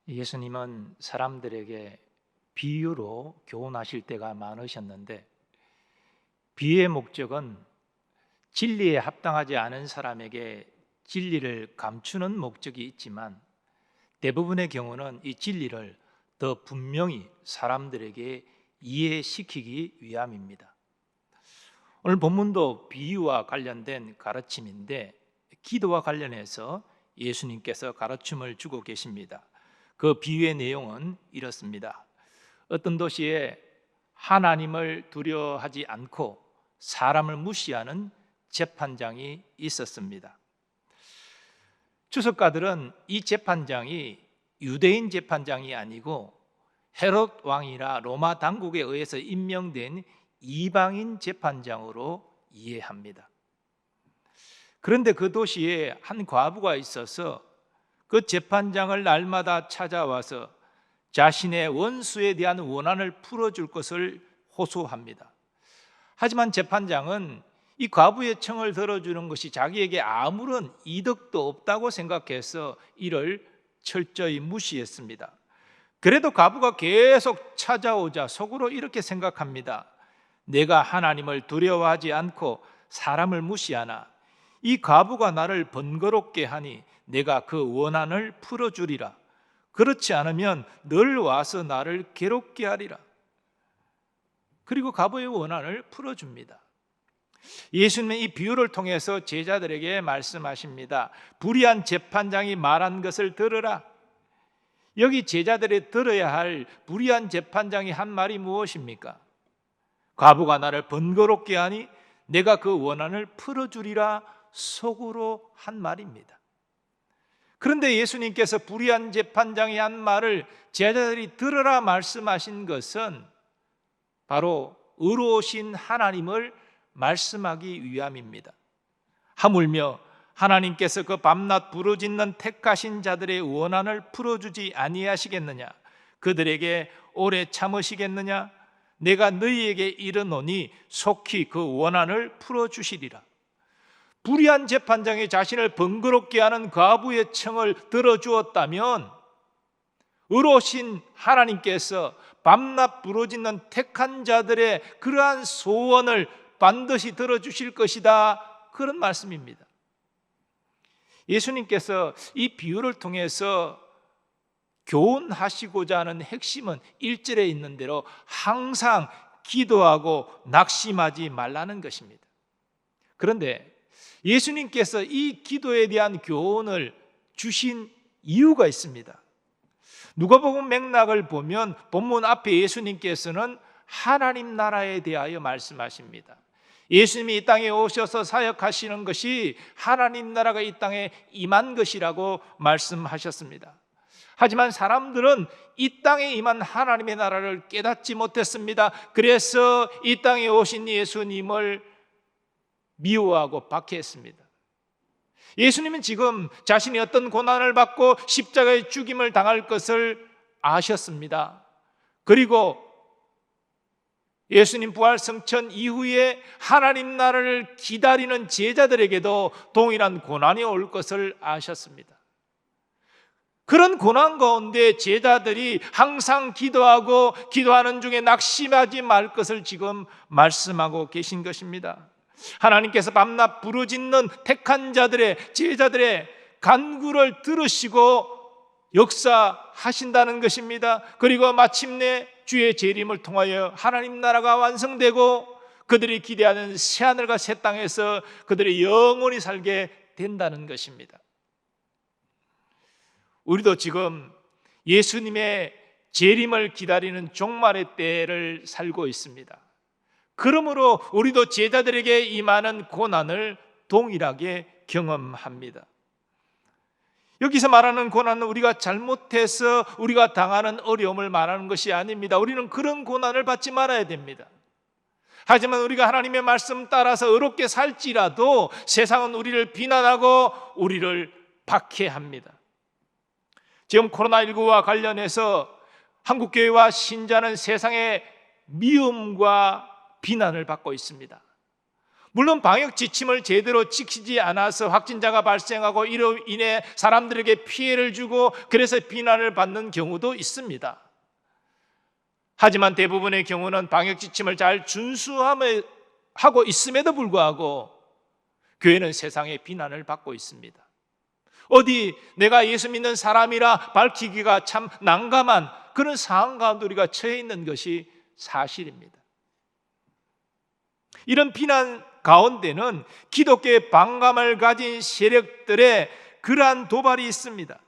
예수님은 사람들에게 비유로 교훈하실 때가 많으셨는데, 비유의 목적은 진리에 합당하지 않은 사람에게 진리를 감추는 목적이 있지만, 대부분의 경우는 이 진리를 더 분명히 사람들에게 이해시키기 위함입니다. 오늘 본문도 비유와 관련된 가르침인데, 기도와 관련해서 예수님께서 가르침을 주고 계십니다. 그 비유의 내용은 이렇습니다. 어떤 도시에 하나님을 두려워하지 않고 사람을 무시하는 재판장이 있었습니다. 주석가들은 이 재판장이 유대인 재판장이 아니고 헤롯 왕이라 로마 당국에 의해서 임명된 이방인 재판장으로 이해합니다. 그런데 그 도시에 한 과부가 있어서 그 재판장을 날마다 찾아와서 자신의 원수에 대한 원한을 풀어줄 것을 호소합니다. 하지만 재판장은 이 과부의 청을 들어주는 것이 자기에게 아무런 이득도 없다고 생각해서 이를 철저히 무시했습니다. 그래도 과부가 계속 찾아오자 속으로 이렇게 생각합니다. 내가 하나님을 두려워하지 않고 사람을 무시하나 이 과부가 나를 번거롭게 하니 내가 그 원한을 풀어주리라. 그렇지 않으면 늘 와서 나를 괴롭게 하리라. 그리고 과부의 원한을 풀어줍니다. 예수님은 이 비유를 통해서 제자들에게 말씀하십니다. 불의한 재판장이 말한 것을 들으라. 여기 제자들이 들어야 할 불의한 재판장이 한 말이 무엇입니까? 과부가 나를 번거롭게 하니 내가 그 원한을 풀어주리라 속으로 한 말입니다. 그런데 예수님께서 불의한 재판장이 한 말을 제자들이 들으라 말씀하신 것은 바로 의로우신 하나님을 말씀하기 위함입니다. 하물며 하나님께서 그 밤낮 부르짖는 택하신 자들의 원한을 풀어주지 아니하시겠느냐? 그들에게 오래 참으시겠느냐? 내가 너희에게 이르노니 속히 그 원한을 풀어주시리라. 불의한 재판장이 자신을 번거롭게 하는 과부의 청을 들어주었다면 의로우신 하나님께서 밤낮 부르짖는 택한 자들의 그러한 소원을 반드시 들어주실 것이다, 그런 말씀입니다. 예수님께서 이 비유를 통해서 교훈하시고자 하는 핵심은 1절에 있는 대로 항상 기도하고 낙심하지 말라는 것입니다. 그런데 예수님께서 이 기도에 대한 교훈을 주신 이유가 있습니다. 누가복음 맥락을 보면 본문 앞에 예수님께서는 하나님 나라에 대하여 말씀하십니다. 예수님이 이 땅에 오셔서 사역하시는 것이 하나님 나라가 이 땅에 임한 것이라고 말씀하셨습니다. 하지만 사람들은 이 땅에 임한 하나님의 나라를 깨닫지 못했습니다. 그래서 이 땅에 오신 예수님을 미워하고 박해했습니다. 예수님은 지금 자신이 어떤 고난을 받고 십자가의 죽임을 당할 것을 아셨습니다. 그리고 예수님 부활 성천 이후에 하나님 나라를 기다리는 제자들에게도 동일한 고난이 올 것을 아셨습니다. 그런 고난 가운데 제자들이 항상 기도하고 기도하는 중에 낙심하지 말 것을 지금 말씀하고 계신 것입니다. 하나님께서 밤낮 부르짖는 택한 자들의 제자들의 간구를 들으시고 역사하신다는 것입니다. 그리고 마침내 주의 재림을 통하여 하나님 나라가 완성되고 그들이 기대하는 새하늘과 새 땅에서 그들이 영원히 살게 된다는 것입니다. 우리도 지금 예수님의 재림을 기다리는 종말의 때를 살고 있습니다. 그러므로 우리도 제자들에게 임하는 고난을 동일하게 경험합니다. 여기서 말하는 고난은 우리가 잘못해서 우리가 당하는 어려움을 말하는 것이 아닙니다. 우리는 그런 고난을 받지 말아야 됩니다. 하지만 우리가 하나님의 말씀 따라서 의롭게 살지라도 세상은 우리를 비난하고 우리를 박해합니다. 지금 코로나19와 관련해서 한국교회와 신자는 세상의 미움과 비난을 받고 있습니다. 물론 방역 지침을 제대로 지키지 않아서 확진자가 발생하고 이로 인해 사람들에게 피해를 주고 그래서 비난을 받는 경우도 있습니다. 하지만 대부분의 경우는 방역 지침을 잘 준수하고 있음에도 불구하고 교회는 세상의 비난을 받고 있습니다. 어디 내가 예수 믿는 사람이라 밝히기가 참 난감한 그런 상황 가운데 우리가 처해 있는 것이 사실입니다. 이런 비난 가운데는 기독교의 반감을 가진 세력들의 그러한 도발이 있습니다.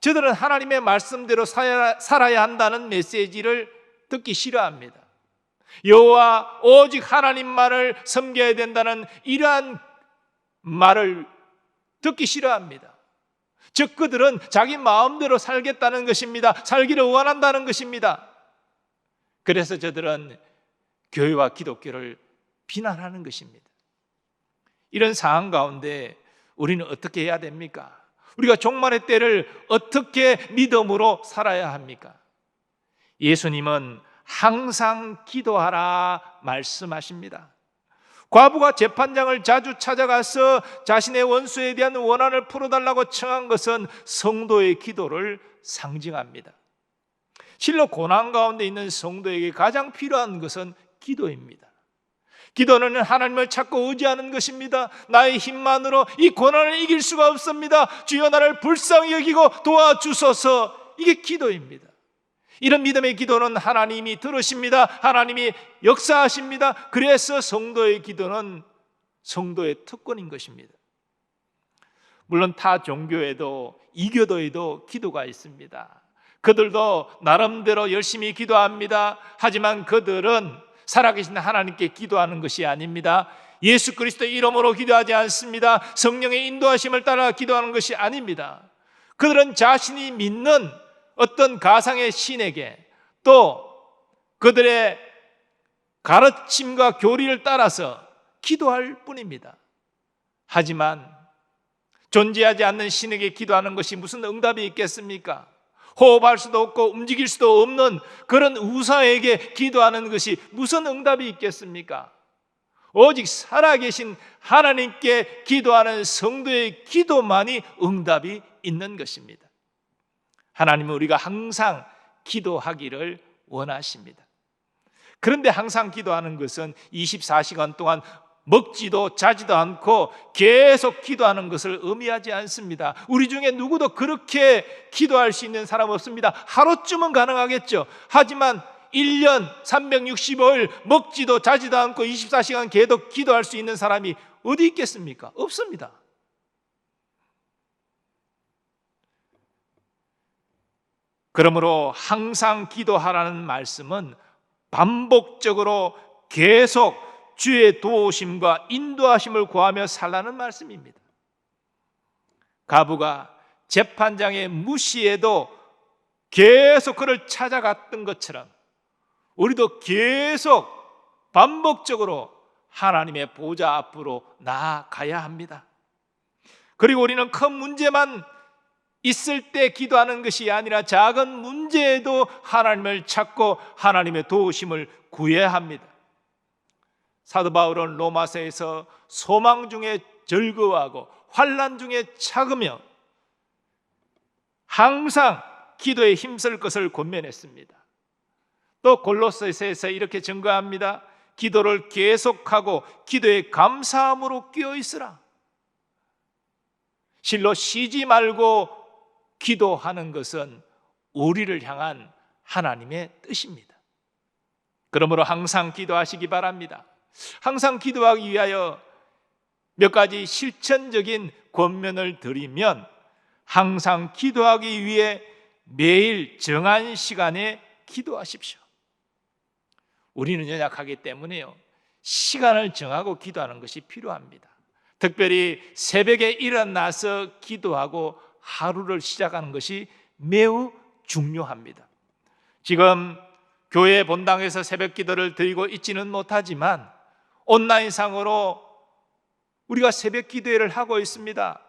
저들은 하나님의 말씀대로 살아야 한다는 메시지를 듣기 싫어합니다. 여호와 오직 하나님만을 섬겨야 된다는 이러한 말을 듣기 싫어합니다. 즉 그들은 자기 마음대로 살겠다는 것입니다. 살기를 원한다는 것입니다. 그래서 저들은 교회와 기독교를 비난하는 것입니다. 이런 상황 가운데 우리는 어떻게 해야 됩니까? 우리가 종말의 때를 어떻게 믿음으로 살아야 합니까? 예수님은 항상 기도하라 말씀하십니다. 과부가 재판장을 자주 찾아가서 자신의 원수에 대한 원한을 풀어달라고 청한 것은 성도의 기도를 상징합니다. 실로 고난 가운데 있는 성도에게 가장 필요한 것은 기도입니다. 기도는 하나님을 찾고 의지하는 것입니다. 나의 힘만으로 이 고난을 이길 수가 없습니다. 주여 나를 불쌍히 여기고 도와주소서. 이게 기도입니다. 이런 믿음의 기도는 하나님이 들으십니다. 하나님이 역사하십니다. 그래서 성도의 기도는 성도의 특권인 것입니다. 물론 타 종교에도 이교도에도 기도가 있습니다. 그들도 나름대로 열심히 기도합니다. 하지만 그들은 살아계신 하나님께 기도하는 것이 아닙니다. 예수 그리스도의 이름으로 기도하지 않습니다. 성령의 인도하심을 따라 기도하는 것이 아닙니다. 그들은 자신이 믿는 어떤 가상의 신에게 또 그들의 가르침과 교리를 따라서 기도할 뿐입니다. 하지만 존재하지 않는 신에게 기도하는 것이 무슨 응답이 있겠습니까? 호흡할 수도 없고 움직일 수도 없는 그런 우사에게 기도하는 것이 무슨 응답이 있겠습니까? 오직 살아계신 하나님께 기도하는 성도의 기도만이 응답이 있는 것입니다. 하나님은 우리가 항상 기도하기를 원하십니다. 그런데 항상 기도하는 것은 24시간 동안 먹지도 자지도 않고 계속 기도하는 것을 의미하지 않습니다. 우리 중에 누구도 그렇게 기도할 수 있는 사람 없습니다. 하루쯤은 가능하겠죠. 하지만 1년 365일 먹지도 자지도 않고 24시간 계속 기도할 수 있는 사람이 어디 있겠습니까? 없습니다. 그러므로 항상 기도하라는 말씀은 반복적으로 계속 주의 도우심과 인도하심을 구하며 살라는 말씀입니다. 과부가 재판장의 무시에도 계속 그를 찾아갔던 것처럼 우리도 계속 반복적으로 하나님의 보좌 앞으로 나아가야 합니다. 그리고 우리는 큰 문제만 있을 때 기도하는 것이 아니라 작은 문제에도 하나님을 찾고 하나님의 도우심을 구해야 합니다. 사도 바울은 로마서에서 소망 중에 즐거워하고 환난 중에 참으며 항상 기도에 힘쓸 것을 권면했습니다. 또 골로새서에서 이렇게 증거합니다. 기도를 계속하고 기도에 감사함으로 끼어 있으라. 실로 쉬지 말고 기도하는 것은 우리를 향한 하나님의 뜻입니다. 그러므로 항상 기도하시기 바랍니다. 항상 기도하기 위하여 몇 가지 실천적인 권면을 드리면 항상 기도하기 위해 매일 정한 시간에 기도하십시오. 우리는 연약하기 때문에요. 시간을 정하고 기도하는 것이 필요합니다. 특별히 새벽에 일어나서 기도하고 하루를 시작하는 것이 매우 중요합니다. 지금 교회 본당에서 새벽 기도를 드리고 있지는 못하지만 온라인상으로 우리가 새벽 기도회를 하고 있습니다.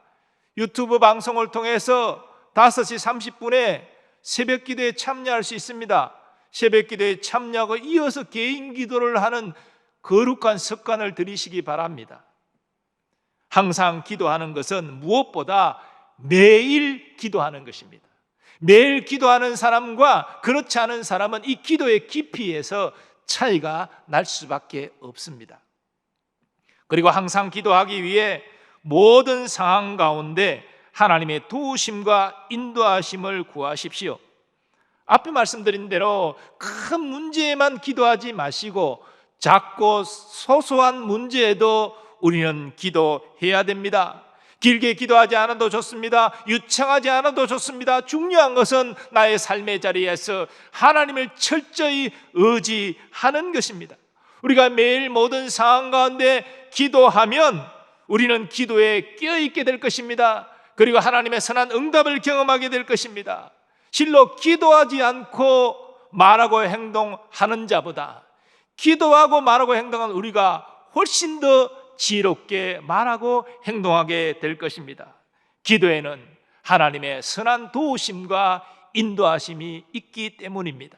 유튜브 방송을 통해서 5시 30분에 새벽 기도에 참여할 수 있습니다. 새벽 기도에 참여하고 이어서 개인 기도를 하는 거룩한 습관을 들이시기 바랍니다. 항상 기도하는 것은 무엇보다 매일 기도하는 것입니다. 매일 기도하는 사람과 그렇지 않은 사람은 이 기도의 깊이에서 차이가 날 수밖에 없습니다. 그리고 항상 기도하기 위해 모든 상황 가운데 하나님의 도우심과 인도하심을 구하십시오. 앞에 말씀드린 대로 큰 문제에만 기도하지 마시고 작고 소소한 문제에도 우리는 기도해야 됩니다. 길게 기도하지 않아도 좋습니다. 유창하지 않아도 좋습니다. 중요한 것은 나의 삶의 자리에서 하나님을 철저히 의지하는 것입니다. 우리가 매일 모든 상황 가운데 기도하면 우리는 기도에 깨어있게 될 것입니다. 그리고 하나님의 선한 응답을 경험하게 될 것입니다. 실로 기도하지 않고 말하고 행동하는 자보다 기도하고 말하고 행동하는 우리가 훨씬 더 지혜롭게 말하고 행동하게 될 것입니다. 기도에는 하나님의 선한 도우심과 인도하심이 있기 때문입니다.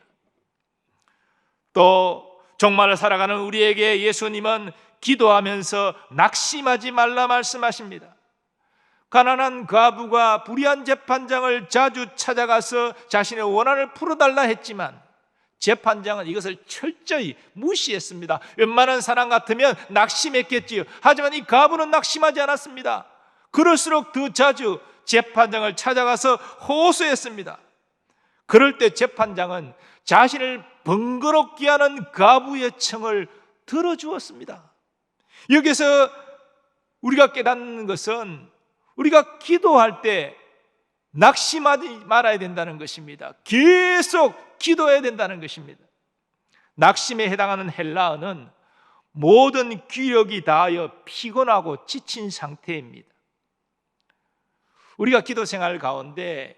또 정말을 살아가는 우리에게 예수님은 기도하면서 낙심하지 말라 말씀하십니다. 가난한 과부가 불의한 재판장을 자주 찾아가서 자신의 원한을 풀어달라 했지만 재판장은 이것을 철저히 무시했습니다. 웬만한 사람 같으면 낙심했겠지요. 하지만 이 과부는 낙심하지 않았습니다. 그럴수록 더 자주 재판장을 찾아가서 호소했습니다. 그럴 때 재판장은 자신을 번거롭게 하는 과부의 청을 들어주었습니다. 여기서 우리가 깨닫는 것은 우리가 기도할 때 낙심하지 말아야 된다는 것입니다. 계속 기도해야 된다는 것입니다. 낙심에 해당하는 헬라어는 모든 기력이 다하여 피곤하고 지친 상태입니다. 우리가 기도 생활 가운데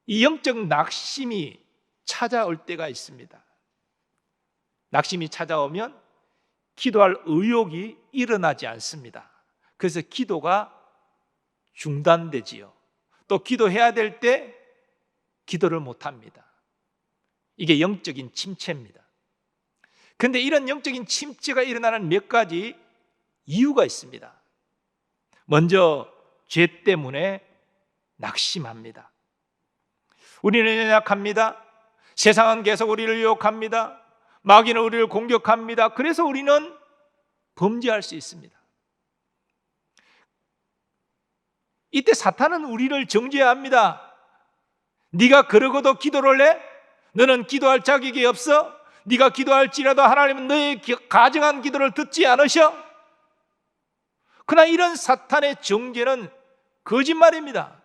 이 영적 낙심이 찾아올 때가 있습니다. 낙심이 찾아오면 기도할 의욕이 일어나지 않습니다. 그래서 기도가 중단되지요. 또 기도해야 될 때 기도를 못합니다. 이게 영적인 침체입니다. 그런데 이런 영적인 침체가 일어나는 몇 가지 이유가 있습니다. 먼저 죄 때문에 낙심합니다. 우리는 연약합니다. 세상은 계속 우리를 유혹합니다. 마귀는 우리를 공격합니다. 그래서 우리는 범죄할 수 있습니다. 이때 사탄은 우리를 정죄해야 합니다. 네가 그러고도 기도를 해? 너는 기도할 자격이 없어? 네가 기도할지라도 하나님은 너의 가증한 기도를 듣지 않으셔? 그러나 이런 사탄의 정죄는 거짓말입니다.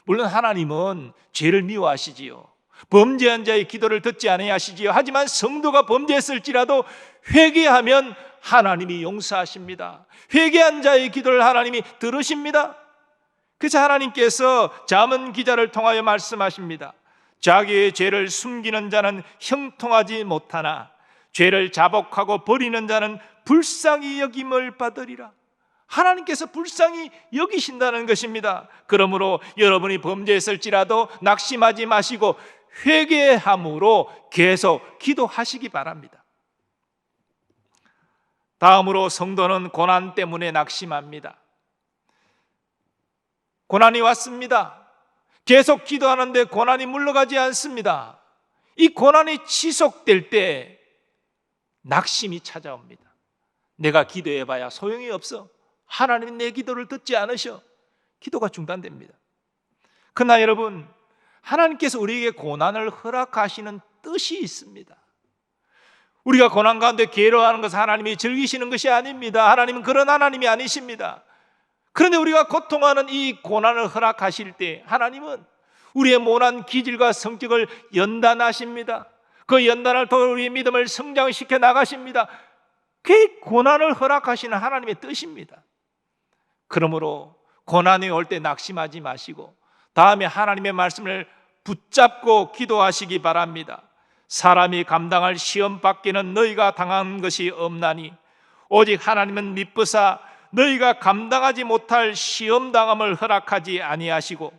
물론 하나님은 죄를 미워하시지요. 범죄한 자의 기도를 듣지 아니하시지요. 하지만 성도가 범죄했을지라도 회개하면 하나님이 용서하십니다. 회개한 자의 기도를 하나님이 들으십니다. 그래서 하나님께서 잠언 기자를 통하여 말씀하십니다. 자기의 죄를 숨기는 자는 형통하지 못하나 죄를 자복하고 버리는 자는 불쌍히 여김을 받으리라. 하나님께서 불쌍히 여기신다는 것입니다. 그러므로 여러분이 범죄했을지라도 낙심하지 마시고 회개함으로 계속 기도하시기 바랍니다. 다음으로 성도는 고난 때문에 낙심합니다. 고난이 왔습니다. 계속 기도하는데 고난이 물러가지 않습니다. 이 고난이 지속될 때 낙심이 찾아옵니다. 내가 기도해봐야 소용이 없어. 하나님이 내 기도를 듣지 않으셔. 기도가 중단됩니다. 그러나 여러분, 하나님께서 우리에게 고난을 허락하시는 뜻이 있습니다. 우리가 고난 가운데 괴로워하는 것은 하나님이 즐기시는 것이 아닙니다. 하나님은 그런 하나님이 아니십니다. 그런데 우리가 고통하는 이 고난을 허락하실 때 하나님은 우리의 모난 기질과 성격을 연단하십니다. 그 연단을 통해 우리의 믿음을 성장시켜 나가십니다. 그게 고난을 허락하시는 하나님의 뜻입니다. 그러므로 고난이 올 때 낙심하지 마시고 다음에 하나님의 말씀을 붙잡고 기도하시기 바랍니다. 사람이 감당할 시험 밖에는 너희가 당한 것이 없나니 오직 하나님은 미쁘사 너희가 감당하지 못할 시험당함을 허락하지 아니하시고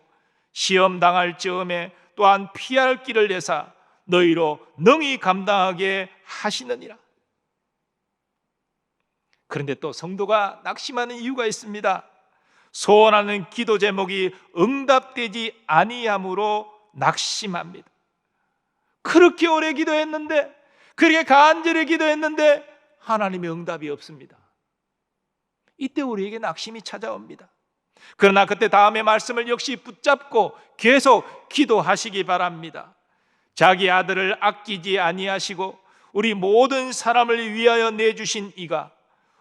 시험당할 즈음에 또한 피할 길을 내사 너희로 능히 감당하게 하시느니라. 그런데 또 성도가 낙심하는 이유가 있습니다. 소원하는 기도 제목이 응답되지 아니함으로 낙심합니다. 그렇게 오래 기도했는데, 그렇게 간절히 기도했는데 하나님의 응답이 없습니다. 이때 우리에게 낙심이 찾아옵니다. 그러나 그때 다음의 말씀을 역시 붙잡고 계속 기도하시기 바랍니다. 자기 아들을 아끼지 아니하시고 우리 모든 사람을 위하여 내주신 이가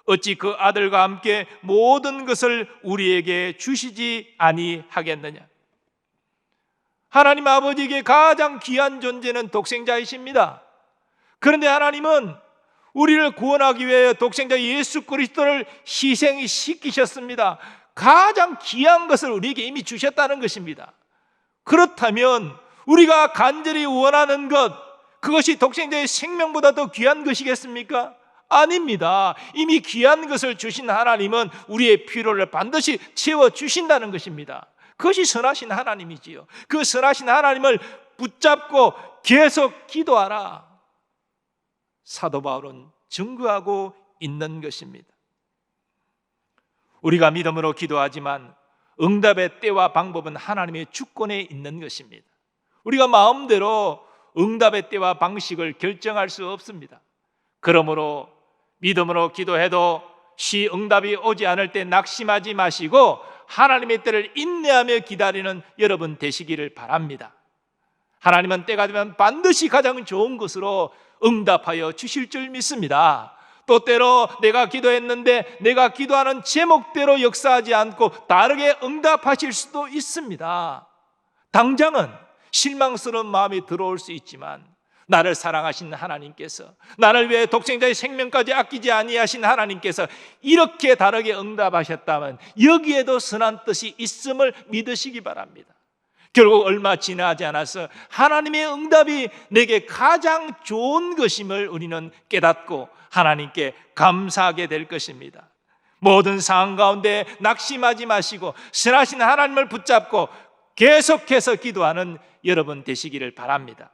어찌 그 아들과 함께 모든 것을 우리에게 주시지 아니하겠느냐. 하나님 아버지에게 가장 귀한 존재는 독생자이십니다. 그런데 하나님은 우리를 구원하기 위해 독생자 예수 그리스도를 희생시키셨습니다. 가장 귀한 것을 우리에게 이미 주셨다는 것입니다. 그렇다면 우리가 간절히 원하는 것, 그것이 독생자의 생명보다 더 귀한 것이겠습니까? 아닙니다. 이미 귀한 것을 주신 하나님은 우리의 필요를 반드시 채워주신다는 것입니다. 그것이 선하신 하나님이지요. 그 선하신 하나님을 붙잡고 계속 기도하라. 사도 바울은 증거하고 있는 것입니다. 우리가 믿음으로 기도하지만 응답의 때와 방법은 하나님의 주권에 있는 것입니다. 우리가 마음대로 응답의 때와 방식을 결정할 수 없습니다. 그러므로 믿음으로 기도해도 응답이 오지 않을 때 낙심하지 마시고 하나님의 때를 인내하며 기다리는 여러분 되시기를 바랍니다. 하나님은 때가 되면 반드시 가장 좋은 것으로 응답하여 주실 줄 믿습니다. 또 때로 내가 기도했는데 내가 기도하는 제목대로 역사하지 않고 다르게 응답하실 수도 있습니다. 당장은 실망스러운 마음이 들어올 수 있지만 나를 사랑하신 하나님께서, 나를 위해 독생자의 생명까지 아끼지 아니하신 하나님께서 이렇게 다르게 응답하셨다면 여기에도 선한 뜻이 있음을 믿으시기 바랍니다. 결국 얼마 지나지 않아서 하나님의 응답이 내게 가장 좋은 것임을 우리는 깨닫고 하나님께 감사하게 될 것입니다. 모든 상황 가운데 낙심하지 마시고 선하신 하나님을 붙잡고 계속해서 기도하는 여러분 되시기를 바랍니다.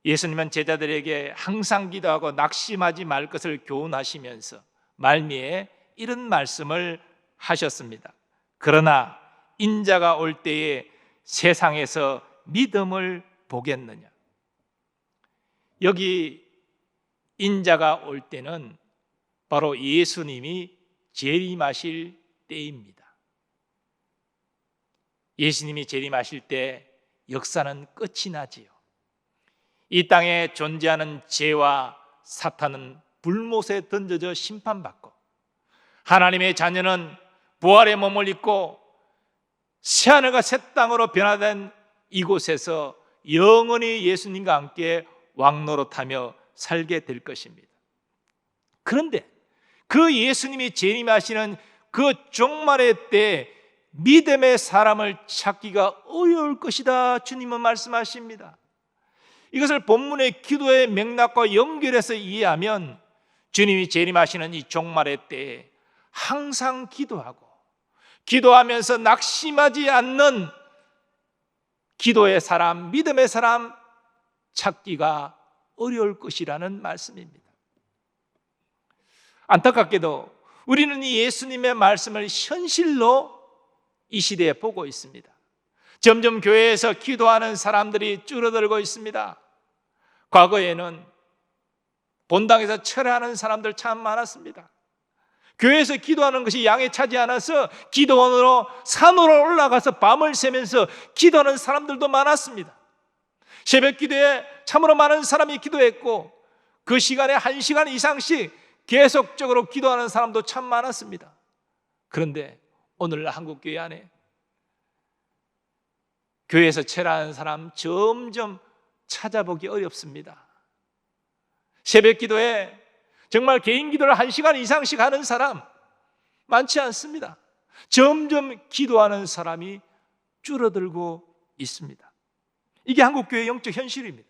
예수님은 제자들에게 항상 기도하고 낙심하지 말 것을 교훈하시면서 말미에 이런 말씀을 하셨습니다. 그러나 인자가 올 때에 세상에서 믿음을 보겠느냐. 여기 인자가 올 때는 바로 예수님이 재림하실 때입니다. 예수님이 재림하실 때 역사는 끝이 나지요. 이 땅에 존재하는 죄와 사탄은 불못에 던져져 심판받고 하나님의 자녀는 부활의 몸을 입고 새하늘과 새 땅으로 변화된 이곳에서 영원히 예수님과 함께 왕노릇하며 살게 될 것입니다. 그런데 그 예수님이 재림하시는 그 종말의 때 믿음의 사람을 찾기가 어려울 것이다 주님은 말씀하십니다. 이것을 본문의 기도의 맥락과 연결해서 이해하면 주님이 재림하시는 이 종말의 때에 항상 기도하면서 낙심하지 않는 기도의 사람, 믿음의 사람 찾기가 어려울 것이라는 말씀입니다. 안타깝게도 우리는 이 예수님의 말씀을 현실로 이 시대에 보고 있습니다. 점점 교회에서 기도하는 사람들이 줄어들고 있습니다. 과거에는 본당에서 철회하는 사람들 참 많았습니다. 교회에서 기도하는 것이 양에 차지 않아서 기도원으로 산으로 올라가서 밤을 새면서 기도하는 사람들도 많았습니다. 새벽 기도에 참으로 많은 사람이 기도했고 그 시간에 1시간 이상씩 계속적으로 기도하는 사람도 참 많았습니다. 그런데 오늘 한국교회 안에 교회에서 철회하는 사람 점점 찾아보기 어렵습니다. 새벽 기도에 정말 개인 기도를 1시간 이상씩 하는 사람 많지 않습니다. 점점 기도하는 사람이 줄어들고 있습니다. 이게 한국교회의 영적 현실입니다.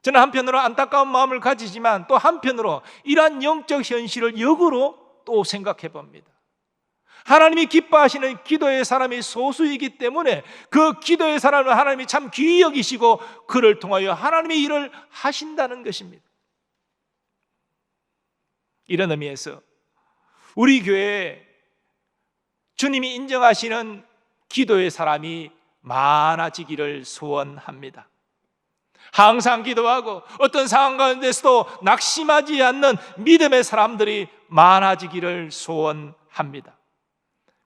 저는 한편으로 안타까운 마음을 가지지만 또 한편으로 이러한 영적 현실을 역으로 또 생각해 봅니다. 하나님이 기뻐하시는 기도의 사람이 소수이기 때문에 그 기도의 사람을 하나님이 참 귀히 여기시고 그를 통하여 하나님의 일을 하신다는 것입니다. 이런 의미에서 우리 교회에 주님이 인정하시는 기도의 사람이 많아지기를 소원합니다. 항상 기도하고 어떤 상황 가운데서도 낙심하지 않는 믿음의 사람들이 많아지기를 소원합니다.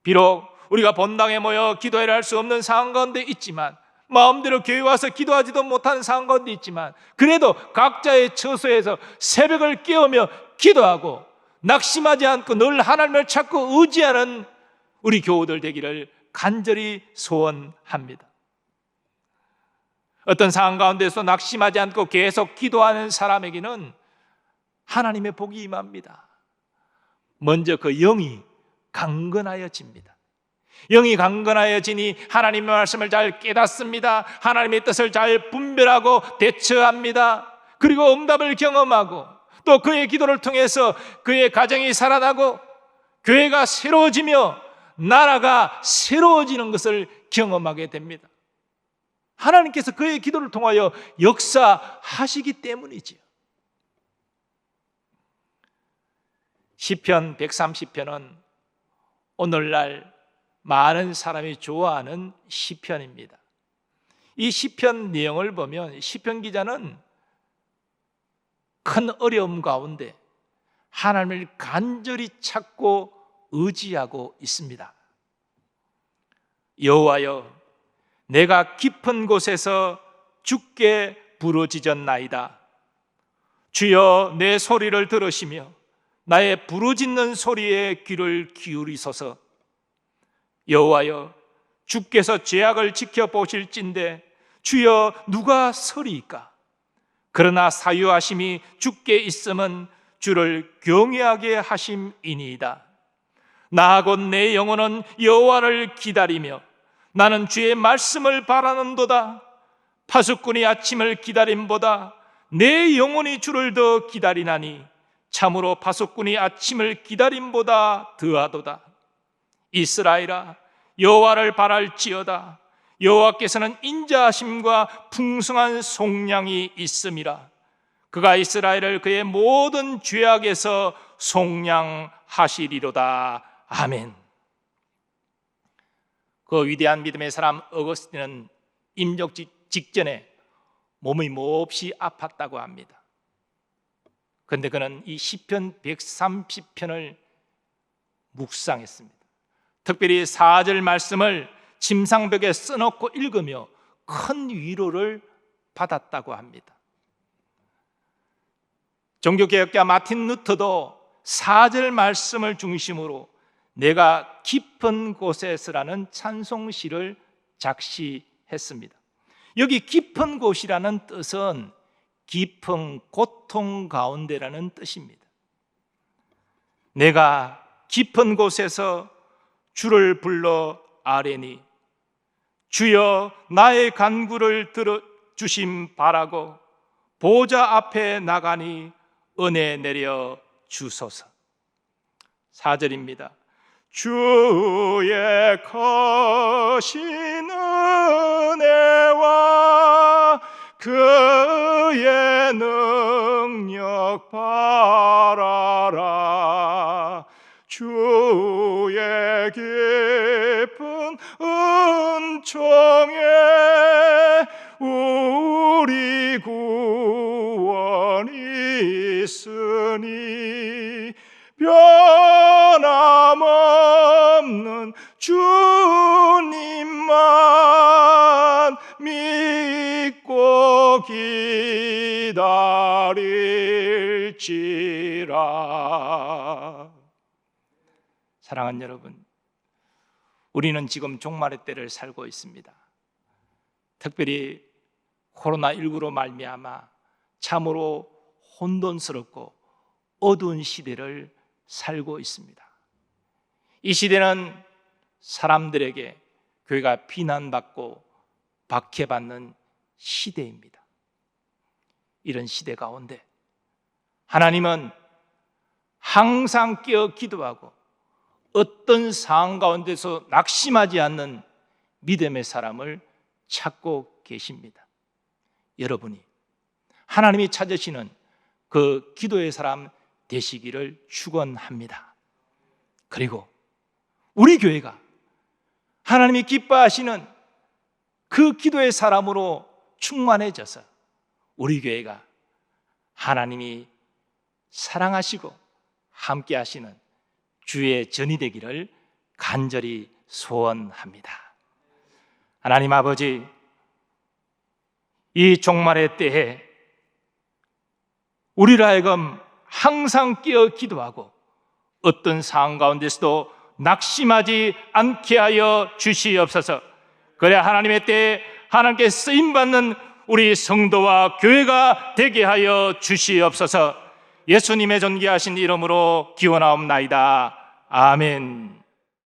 비록 우리가 본당에 모여 기도회를 할 수 없는 상황 가운데 있지만, 마음대로 교회 와서 기도하지도 못하는 상황 가운데 있지만, 그래도 각자의 처소에서 새벽을 깨우며 기도하고 낙심하지 않고 늘 하나님을 찾고 의지하는 우리 교우들 되기를 간절히 소원합니다. 어떤 상황 가운데서 낙심하지 않고 계속 기도하는 사람에게는 하나님의 복이 임합니다. 먼저 그 영이 강건하여집니다. 영이 강건하여지니 하나님의 말씀을 잘 깨닫습니다. 하나님의 뜻을 잘 분별하고 대처합니다. 그리고 응답을 경험하고 또 그의 기도를 통해서 그의 가정이 살아나고 교회가 새로워지며 나라가 새로워지는 것을 경험하게 됩니다. 하나님께서 그의 기도를 통하여 역사하시기 때문이지요. 시편 130편은 오늘날 많은 사람이 좋아하는 시편입니다. 이 시편 내용을 보면 시편 기자는 큰 어려움 가운데 하나님을 간절히 찾고 의지하고 있습니다. 여호와여, 내가 깊은 곳에서 주께 부르짖었나이다. 주여, 내 소리를 들으시며 나의 부르짖는 소리에 귀를 기울이소서. 여호와여, 주께서 죄악을 지켜보실진대 주여 누가 서리이까? 그러나 사유하심이 주께 있음은 주를 경외하게 하심이니이다. 나하고 내 영혼은 여호와를 기다리며 나는 주의 말씀을 바라는도다. 파수꾼이 아침을 기다림보다 내 영혼이 주를 더 기다리나니 참으로 파수꾼이 아침을 기다림보다 더하도다. 이스라엘아, 여호와를 바랄지어다. 여호와께서는 인자하심과 풍성한 속량이 있음이라. 그가 이스라엘을 그의 모든 죄악에서 속량하시리로다. 아멘. 그 위대한 믿음의 사람 어거스틴은 임종 직전에 몸이 몹시 아팠다고 합니다. 그런데 그는 이 시편 130편을 묵상했습니다. 특별히 4절 말씀을 침상벽에 써놓고 읽으며 큰 위로를 받았다고 합니다. 종교개혁자 마틴 루터도 4절 말씀을 중심으로 내가 깊은 곳에서라는 찬송시를 작시했습니다. 여기 깊은 곳이라는 뜻은 깊은 고통 가운데라는 뜻입니다. 내가 깊은 곳에서 주를 불러 아뢰니 주여 나의 간구를 들어주심 바라고 보좌 앞에 나가니 은혜 내려 주소서. 4절입니다. 주의 크신 은혜와 그의 능력 바라라. 주의 깊은 은총에 우리 구원이 있으니 변함없는 주님만 믿고 기다릴지라. 사랑하는 여러분, 우리는 지금 종말의 때를 살고 있습니다. 특별히 코로나19로 말미암아 참으로 혼돈스럽고 어두운 시대를 살고 있습니다. 이 시대는 사람들에게 교회가 비난받고 박해받는 시대입니다. 이런 시대 가운데 하나님은 항상 깨어 기도하고 어떤 상황 가운데서 낙심하지 않는 믿음의 사람을 찾고 계십니다. 여러분이 하나님이 찾으시는 그 기도의 사람 되시기를 축원합니다. 그리고 우리 교회가 하나님이 기뻐하시는 그 기도의 사람으로 충만해져서 우리 교회가 하나님이 사랑하시고 함께 하시는 주의 전이 되기를 간절히 소원합니다. 하나님 아버지, 이 종말의 때에 우리를 하여금 항상 깨어 기도하고 어떤 상황 가운데서도 낙심하지 않게 하여 주시옵소서. 그래야 하나님의 때에 하나님께 쓰임받는 우리 성도와 교회가 되게 하여 주시옵소서. 예수님의 존귀하신 이름으로 기원하옵나이다. 아멘.